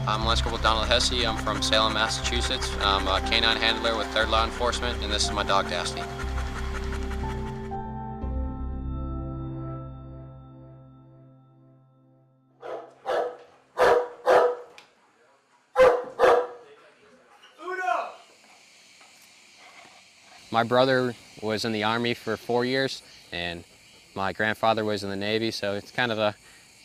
I'm Lance Corporal Donald Hesse. I'm from Salem, Massachusetts. I'm a canine handler with 3rd Law Enforcement, and this is my dog, Dasty. My brother was in the Army for 4 years, and my grandfather was in the Navy, so it's kind of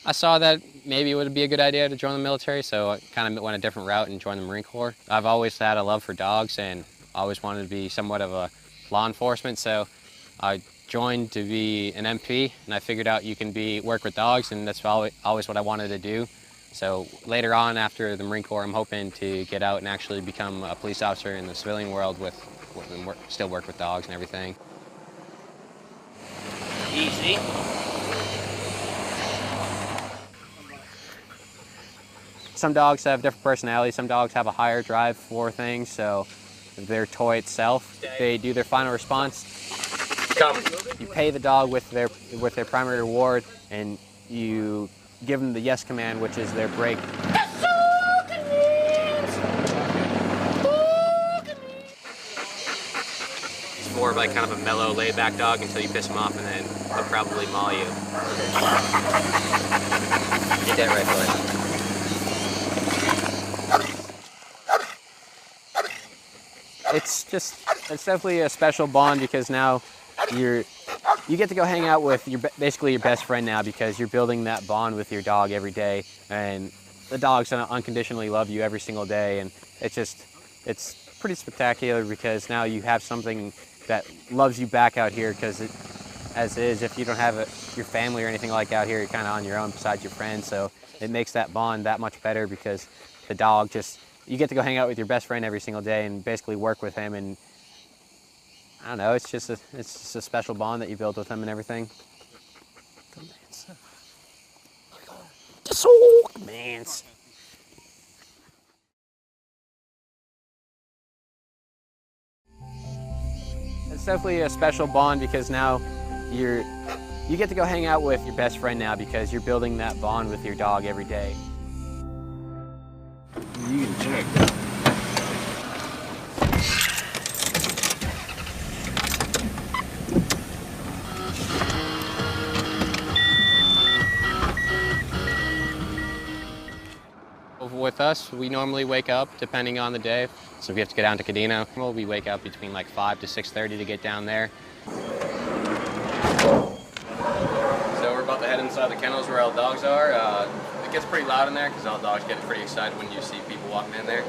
I saw that maybe it would be a good idea to join the military, so I kind of went a different route and joined the Marine Corps. I've always had a love for dogs and always wanted to be somewhat of a law enforcement, so I joined to be an MP, and I figured out you can work with dogs, and that's always what I wanted to do. So later on, after the Marine Corps, I'm hoping to get out and actually become a police officer in the civilian world and still work with dogs and everything. Easy. Some dogs have different personalities. Some dogs have a higher drive for things, so their toy itself, they do their final response. Come. You pay the dog with their primary reward, and you give them the yes command, which is their break. It's more of like kind of a mellow, laid-back dog until you piss him off, and then he'll probably maul you. Get that right, boy. It's definitely a special bond because now you get to go hang out with basically your best friend now, because you're building that bond with your dog every day, and the dog's gonna unconditionally love you every single day, and it's pretty spectacular because now you have something that loves you back out here, because as is, if you don't have your family or anything like out here, you're kind of on your own besides your friends, so it makes that bond that much better because the dog you get to go hang out with your best friend every single day and basically work with him, and I don't know, it's just a special bond that you build with him and everything. Mans. It's definitely a special bond because now you get to go hang out with your best friend now because you're building that bond with your dog every day. You can check that. With us, we normally wake up depending on the day. So if you have to get down to Cadino, we wake up between like 5 to 6:30 to get down there. So we're about to head inside the kennels where all the dogs are. It gets pretty loud in there because all the dogs get pretty excited when you see people walking in there.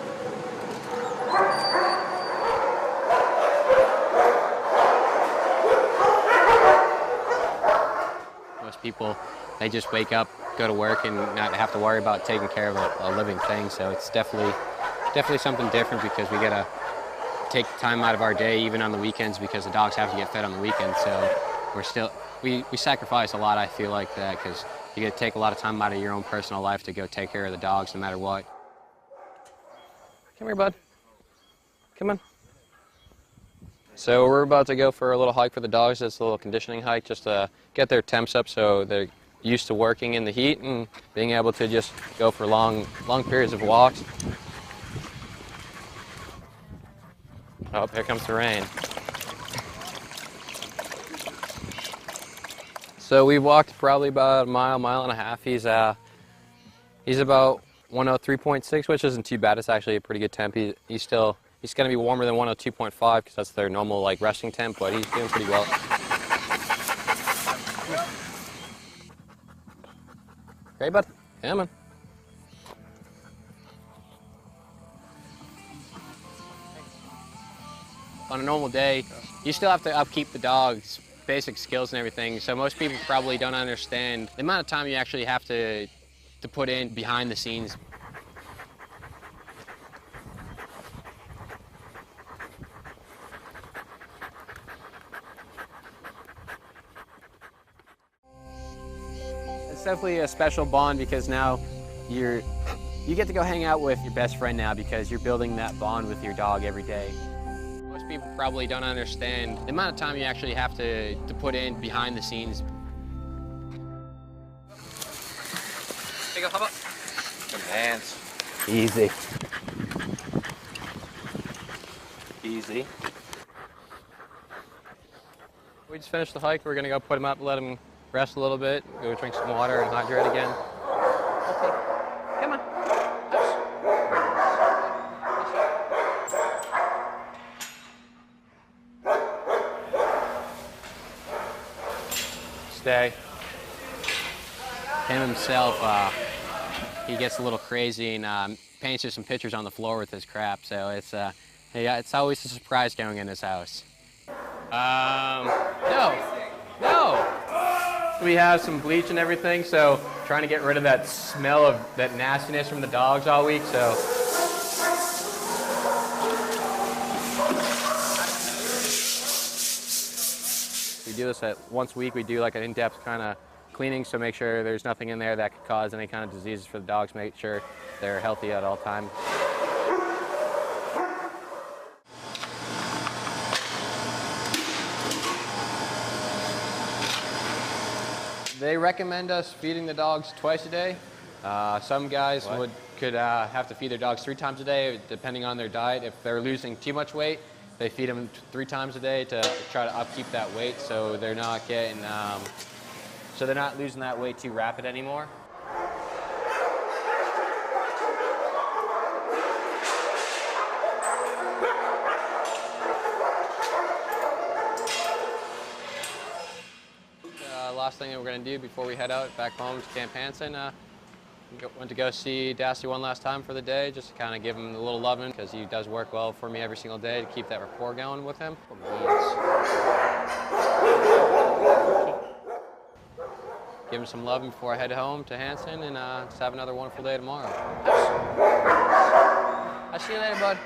Most people, they just wake up, go to work, and not have to worry about taking care of a living thing. So it's definitely something different because we gotta take time out of our day, even on the weekends, because the dogs have to get fed on the weekends. So we sacrifice a lot, I feel like, that, because you gotta take a lot of time out of your own personal life to go take care of the dogs no matter what. Come here, bud. Come on. So we're about to go for a little hike for the dogs. It's a little conditioning hike just to get their temps up so they're used to working in the heat and being able to just go for long periods of walks. Oh, here comes the rain. So we walked probably about a mile and a half. He's about 103.6, which isn't too bad. It's actually a pretty good temp. He's going to be warmer than 102.5 because that's their normal like resting temp, but he's doing pretty well. Great, bud. Come on. On a normal day, you still have to upkeep the dog's basic skills and everything, so most people probably don't understand the amount of time you actually have to put in behind the scenes. It's definitely a special bond because now you get to go hang out with your best friend now because you're building that bond with your dog every day. Most people probably don't understand the amount of time you actually have to put in behind the scenes. Hey, go, hop up. Some hands. Easy. Easy. We just finished the hike. We're gonna go put him up, let him rest a little bit, go drink some water and hydrate again. Okay. Come on. Stay. Him himself, he gets a little crazy and paints us some pictures on the floor with his crap. So it's always a surprise going in his house. No. We have some bleach and everything, so trying to get rid of that smell of that nastiness from the dogs all week. So. We do this once a week. We do like an in-depth kind of cleaning, so make sure there's nothing in there that could cause any kind of diseases for the dogs. Make sure they're healthy at all times. They recommend us feeding the dogs twice a day. Some guys could have to feed their dogs 3 times a day, depending on their diet. If they're losing too much weight, they feed them 3 times a day to try to upkeep that weight, so they're not getting, so they're not losing that weight too rapid anymore. Last thing that we're going to do before we head out back home to Camp Hansen, went to go see Dasty one last time for the day, just to kind of give him a little loving, because he does work well for me every single day to keep that rapport going with him. Give him some loving before I head home to Hansen, and just have another wonderful day tomorrow. I'll see you later, bud.